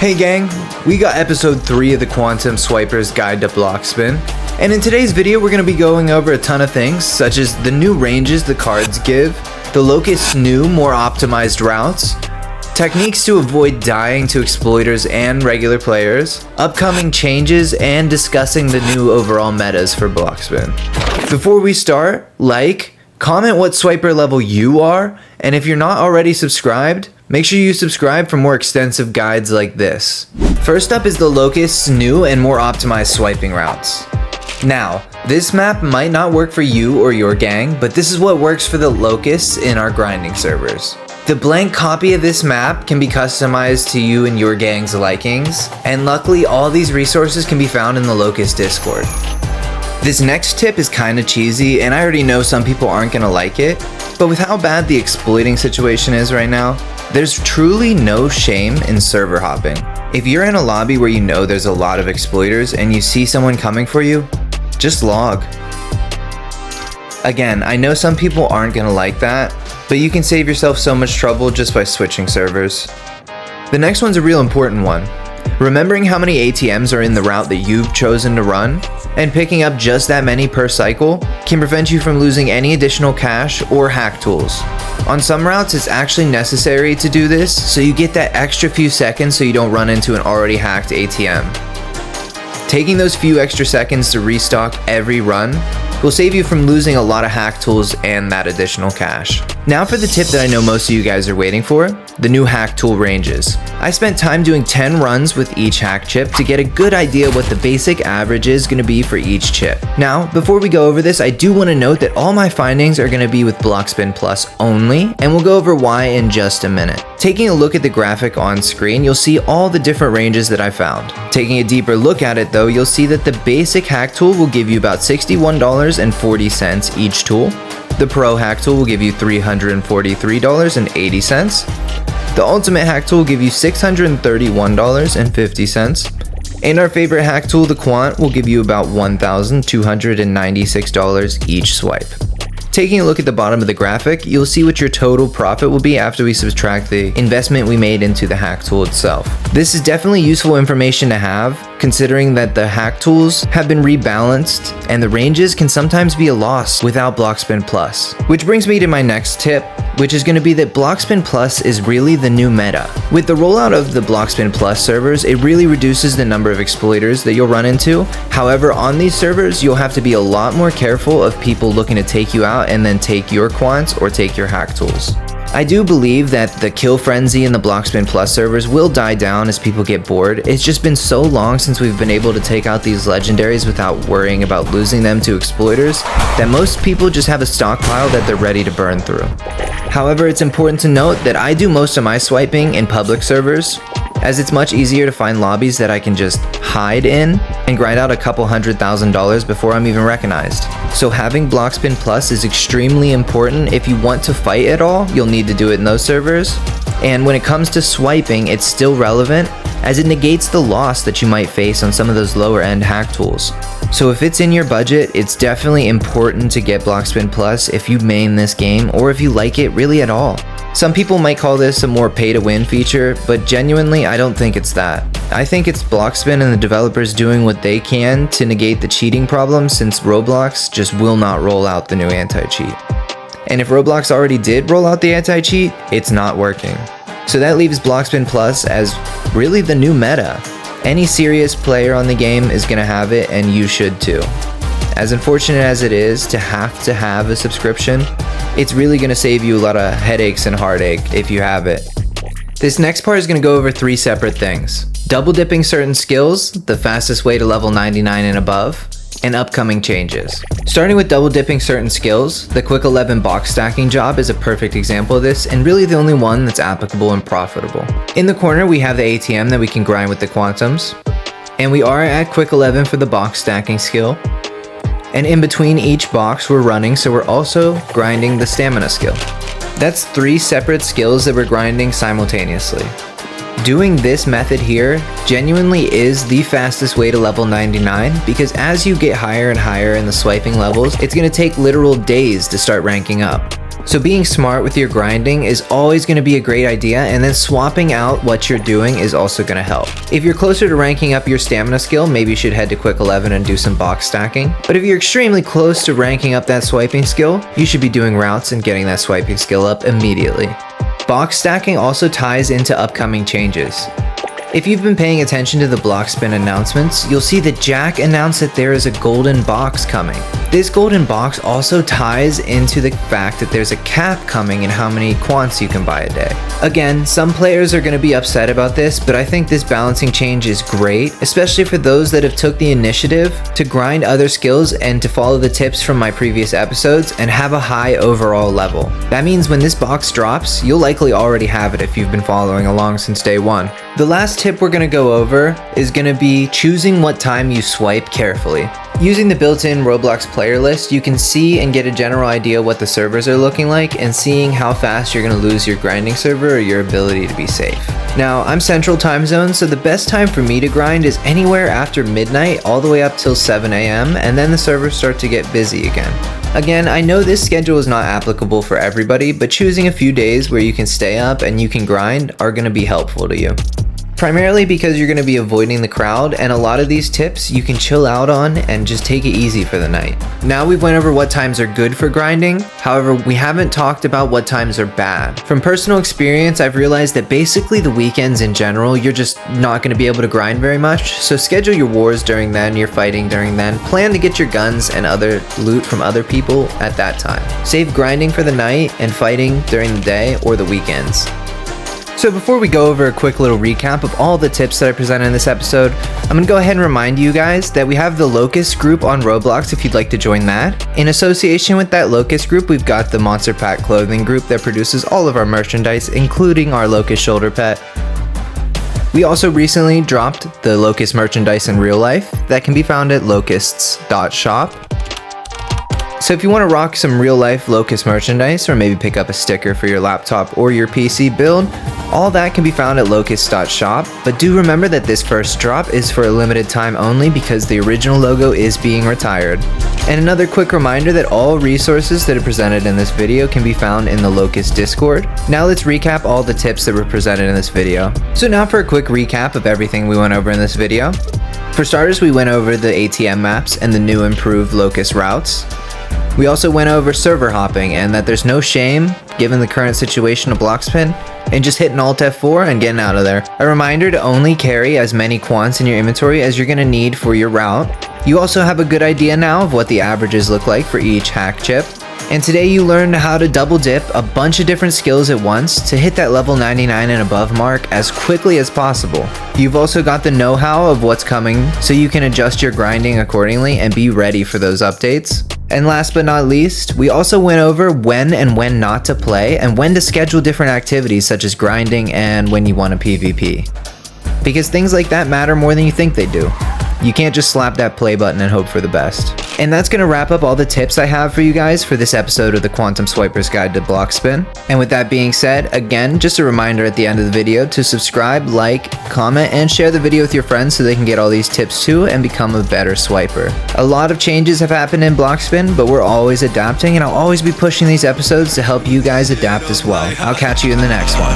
Hey gang, we got episode 3 of the Quantum Swiper's Guide to Blockspin, and in today's video we're going to be going over a ton of things such as the new ranges the cards give, the Locust's new, more optimized routes, techniques to avoid dying to exploiters and regular players, upcoming changes, and discussing the new overall metas for Blockspin. Before we start, comment what swiper level you are, and if you're not already subscribed, make sure you subscribe for more extensive guides like this. First up is the Locust's new and more optimized swiping routes. Now, this map might not work for you or your gang, but this is what works for the Locusts in our grinding servers. The blank copy of this map can be customized to you and your gang's likings, and luckily all these resources can be found in the Locust Discord. This next tip is kinda cheesy, and I already know some people aren't gonna like it, but with how bad the exploiting situation is right now, there's truly no shame in server hopping. If you're in a lobby where you know there's a lot of exploiters and you see someone coming for you, just log. Again, I know some people aren't gonna like that, but you can save yourself so much trouble just by switching servers. The next one's a real important one. Remembering how many ATMs are in the route that you've chosen to run, and picking up just that many per cycle, can prevent you from losing any additional cash or hack tools. On some routes, it's actually necessary to do this, so you get that extra few seconds so you don't run into an already hacked ATM. Taking those few extra seconds to restock every run will save you from losing a lot of hack tools and that additional cash. Now for the tip that I know most of you guys are waiting for, the new hack tool ranges. I spent time doing 10 runs with each hack chip to get a good idea what the basic average is going to be for each chip. Now, before we go over this, I do want to note that all my findings are going to be with Blockspin Plus only, and we'll go over why in just a minute. Taking a look at the graphic on screen, you'll see all the different ranges that I found. Taking a deeper look at it though, you'll see that the basic hack tool will give you about $61.40 each tool. The Pro hack tool will give you $343.80. The Ultimate hack tool will give you $631.50. And our favorite hack tool, the Quant, will give you about $1,296 each swipe. Taking a look at the bottom of the graphic, you'll see what your total profit will be after we subtract the investment we made into the hack tool itself. This is definitely useful information to have, considering that the hack tools have been rebalanced and the ranges can sometimes be a loss without Blockspin Plus. Which brings me to my next tip, which is going to be that Blockspin Plus is really the new meta. With the rollout of the Blockspin Plus servers, it really reduces the number of exploiters that you'll run into. However, on these servers, you'll have to be a lot more careful of people looking to take you out and then take your quants or take your hack tools. I do believe that the kill frenzy in the Blockspin Plus servers will die down as people get bored. It's just been so long since we've been able to take out these legendaries without worrying about losing them to exploiters that most people just have a stockpile that they're ready to burn through. However, it's important to note that I do most of my swiping in public servers, as it's much easier to find lobbies that I can just hide in and grind out a couple $100,000 before I'm even recognized. So having Blockspin Plus is extremely important. If you want to fight at all, you'll need to do it in those servers. And when it comes to swiping, it's still relevant as it negates the loss that you might face on some of those lower end hack tools. So if it's in your budget, it's definitely important to get Blockspin Plus if you main this game or if you like it really at all. Some people might call this a more pay-to-win feature, but genuinely, I don't think it's that. I think it's Blockspin and the developers doing what they can to negate the cheating problem, since ROBLOX just will not roll out the new anti-cheat. And if ROBLOX already did roll out the anti-cheat, it's not working. So that leaves Blockspin Plus as really the new meta. Any serious player on the game is going to have it, and you should too. As unfortunate as it is to have a subscription, it's really going to save you a lot of headaches and heartache if you have it. This next part is going to go over 3 separate things. Double dipping certain skills, the fastest way to level 99 and above, and upcoming changes. Starting with double dipping certain skills, the Quick 11 box stacking job is a perfect example of this, and really the only one that's applicable and profitable. In the corner we have the ATM that we can grind with the Quantums, and we are at Quick 11 for the box stacking skill. And in between each box we're running, so we're also grinding the stamina skill. That's 3 separate skills that we're grinding simultaneously. Doing this method here genuinely is the fastest way to level 99, because as you get higher and higher in the swiping levels, it's going to take literal days to start ranking up. So being smart with your grinding is always going to be a great idea, and then swapping out what you're doing is also going to help. If you're closer to ranking up your stamina skill, maybe you should head to quick 11 and do some box stacking. But if you're extremely close to ranking up that swiping skill, you should be doing routes and getting that swiping skill up immediately. Box stacking also ties into upcoming changes. If you've been paying attention to the Blockspin announcements, you'll see that Jack announced that there is a golden box coming. This golden box also ties into the fact that there's a cap coming in how many quants you can buy a day. Again, some players are going to be upset about this, but I think this balancing change is great, especially for those that have took the initiative to grind other skills and to follow the tips from my previous episodes and have a high overall level. That means when this box drops, you'll likely already have it if you've been following along since day one. The last tip we're going to go over is going to be choosing what time you swipe carefully. Using the built-in Roblox player list, you can see and get a general idea what the servers are looking like and seeing how fast you're going to lose your grinding server or your ability to be safe. Now, I'm Central Time Zone, so the best time for me to grind is anywhere after midnight all the way up till 7 AM, and then the servers start to get busy again. Again, I know this schedule is not applicable for everybody, but choosing a few days where you can stay up and you can grind are going to be helpful to you. Primarily because you're going to be avoiding the crowd, and a lot of these tips you can chill out on and just take it easy for the night. Now we've went over what times are good for grinding, however we haven't talked about what times are bad. From personal experience, I've realized that basically the weekends in general, you're just not going to be able to grind very much, so schedule your wars during then, your fighting during then, plan to get your guns and other loot from other people at that time. Save grinding for the night and fighting during the day or the weekends. So before we go over a quick little recap of all the tips that I presented in this episode, I'm going to go ahead and remind you guys that we have the Locust group on Roblox if you'd like to join that. In association with that Locust group, we've got the Monster Pack clothing group that produces all of our merchandise, including our Locust shoulder pet. We also recently dropped the Locust merchandise in real life that can be found at locusts.shop. So if you want to rock some real life Locust merchandise or maybe pick up a sticker for your laptop or your PC build, all that can be found at locust.shop, but do remember that this first drop is for a limited time only because the original logo is being retired. And another quick reminder that all resources that are presented in this video can be found in the Locust Discord. Now let's recap all the tips that were presented in this video. So now for a quick recap of everything we went over in this video. For starters, we went over the ATM maps and the new improved Locust routes. We also went over server hopping and that there's no shame, given the current situation of Blockspin, and just hitting Alt F4 and getting out of there. A reminder to only carry as many quants in your inventory as you're going to need for your route. You also have a good idea now of what the averages look like for each hack chip. And today you learned how to double dip a bunch of different skills at once to hit that level 99 and above mark as quickly as possible. You've also got the know-how of what's coming so you can adjust your grinding accordingly and be ready for those updates. And last but not least, we also went over when and when not to play and when to schedule different activities such as grinding and when you want to PvP. Because things like that matter more than you think they do. You can't just slap that play button and hope for the best. And that's going to wrap up all the tips I have for you guys for this episode of the Quantum Swiper's Guide to Blockspin. And with that being said, again, just a reminder at the end of the video to subscribe, like, comment, and share the video with your friends so they can get all these tips too and become a better swiper. A lot of changes have happened in Blockspin, but we're always adapting, and I'll always be pushing these episodes to help you guys adapt as well. I'll catch you in the next one.